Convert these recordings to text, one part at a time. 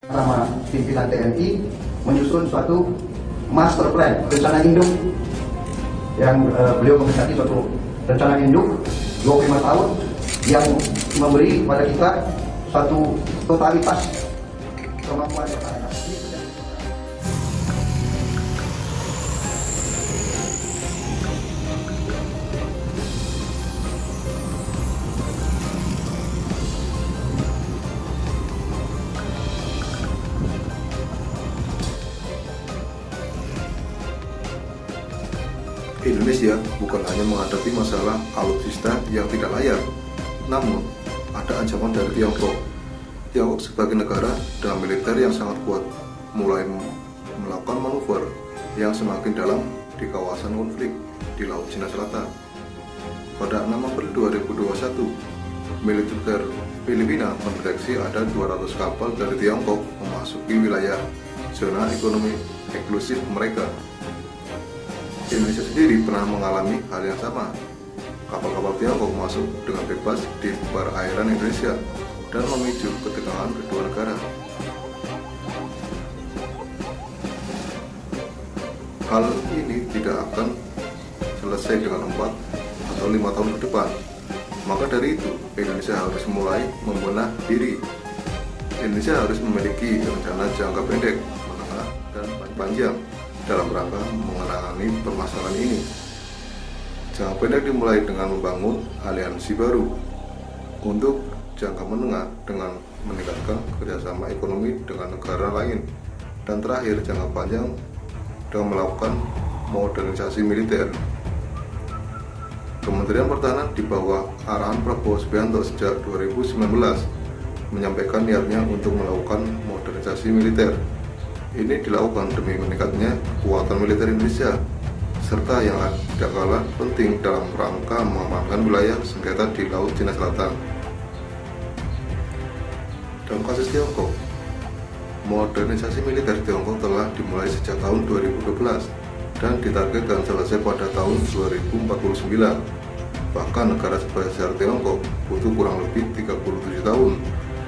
Sama pimpinan TNI menyusun suatu master plan, rencana induk yang beliau mengesahkan suatu rencana induk 25 tahun yang memberi pada kita satu totalitas kemampuan pertahanan. Indonesia bukan hanya menghadapi masalah alutsista yang tidak layak, namun ada ancaman dari Tiongkok. Tiongkok sebagai negara dengan militer yang sangat kuat, mulai melakukan manuver yang semakin dalam di kawasan konflik di Laut Cina Selatan. Pada 6 April 2021, militer Filipina mendeteksi ada 200 kapal dari Tiongkok memasuki wilayah zona ekonomi eksklusif mereka. Indonesia sendiri pernah mengalami hal yang sama. Kapal-kapal Tiongkok masuk dengan bebas di perairan Indonesia dan memicu ketegangan kedua negara. Hal ini tidak akan selesai dengan 4 atau 5 tahun ke depan. Maka dari itu, Indonesia harus mulai membenah diri. Indonesia harus memiliki rencana jangka pendek, menengah, dan panjang dalam rangka menangani permasalahan ini. Jangka pendek dimulai dengan membangun aliansi baru. Untuk jangka menengah dengan meningkatkan kerjasama ekonomi dengan negara lain. Dan terakhir jangka panjang dengan melakukan modernisasi militer. Kementerian Pertahanan di bawah arahan Prabowo Subianto sejak 2019 menyampaikan niatnya untuk melakukan modernisasi militer. Ini dilakukan demi meningkatnya kekuatan militer Indonesia, serta yang tidak kalah penting dalam rangka mengamankan wilayah sengketa di Laut Cina Selatan. Dalam kasus Tiongkok, modernisasi militer Tiongkok telah dimulai sejak tahun 2012 dan ditargetkan selesai pada tahun 2049. Bahkan negara sebesar Tiongkok butuh kurang lebih 37 tahun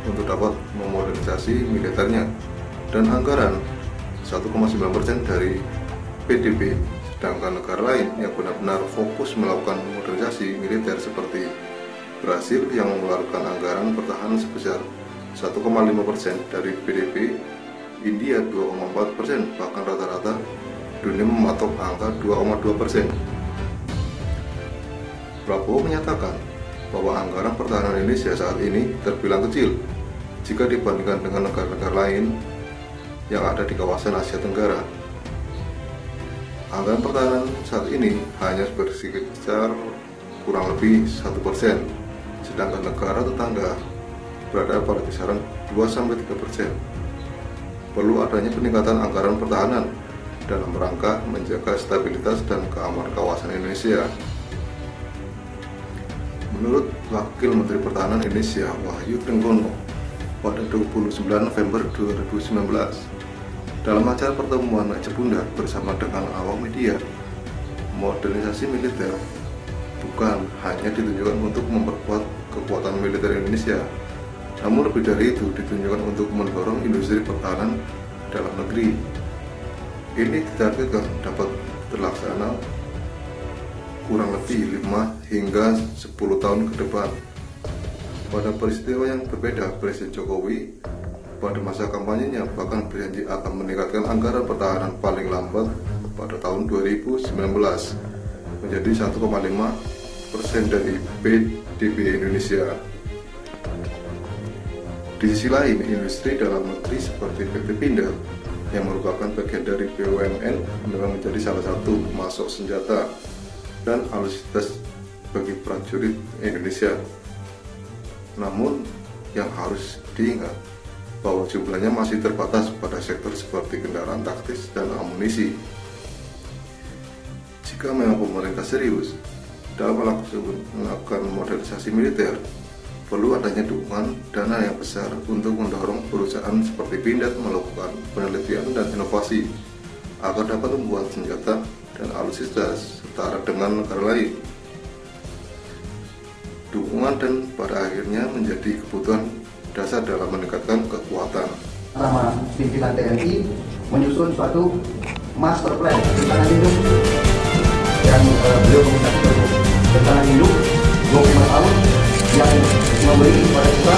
untuk dapat memodernisasi militernya, dan anggaran 1,9% dari PDB, sedangkan negara lain yang benar-benar fokus melakukan modernisasi militer seperti Brasil yang mengeluarkan anggaran pertahanan sebesar 1,5% dari PDB, India 2,4%, bahkan rata-rata dunia mematok angka 2,2%. Prabowo menyatakan bahwa anggaran pertahanan Indonesia saat ini terbilang kecil jika dibandingkan dengan negara-negara lain yang ada di kawasan Asia Tenggara. Anggaran pertahanan saat ini hanya berkisar kurang lebih 1%, sedangkan negara tetangga berada pada kisaran 2-3%. Perlu adanya peningkatan anggaran pertahanan dalam rangka menjaga stabilitas dan keamanan kawasan Indonesia. Menurut Wakil Menteri Pertahanan Indonesia Wahyu Trenggono pada 29 November 2019 dalam acara pertemuan meja bundar bersama dengan awak media, modernisasi militer bukan hanya ditunjukkan untuk memperkuat kekuatan militer Indonesia, namun lebih dari itu ditunjukkan untuk mendorong industri pertahanan dalam negeri. Ini ditargetkan dapat terlaksana kurang lebih 5 hingga 10 tahun ke depan. Pada peristiwa yang berbeda, Presiden Jokowi pada masa kampanyenya bahkan berjanji akan meningkatkan anggaran pertahanan paling lambat pada tahun 2019 menjadi 1,5% dari PDB Indonesia. Di sisi lain, industri dalam negeri seperti PT Pindad yang merupakan bagian dari BUMN memang menjadi salah satu pemasok senjata dan alutsista bagi prajurit Indonesia. Namun yang harus diingat bahwa jumlahnya masih terbatas pada sektor seperti kendaraan taktis dan amunisi. Jika memang pemerintah serius dalam melakukan modernisasi militer, perlu adanya dukungan dana yang besar untuk mendorong perusahaan seperti Pindad melakukan penelitian dan inovasi agar dapat membuat senjata dan alutsista setara dengan negara lain. Dukungan dan pada akhirnya menjadi kebutuhan dasar dalam meningkatkan kekuatan. Sama pimpinan TNI menyusun suatu master plan rencana induk yang beliau komunikasi untuk rencana induk 25 tahun yang memberi kepada kita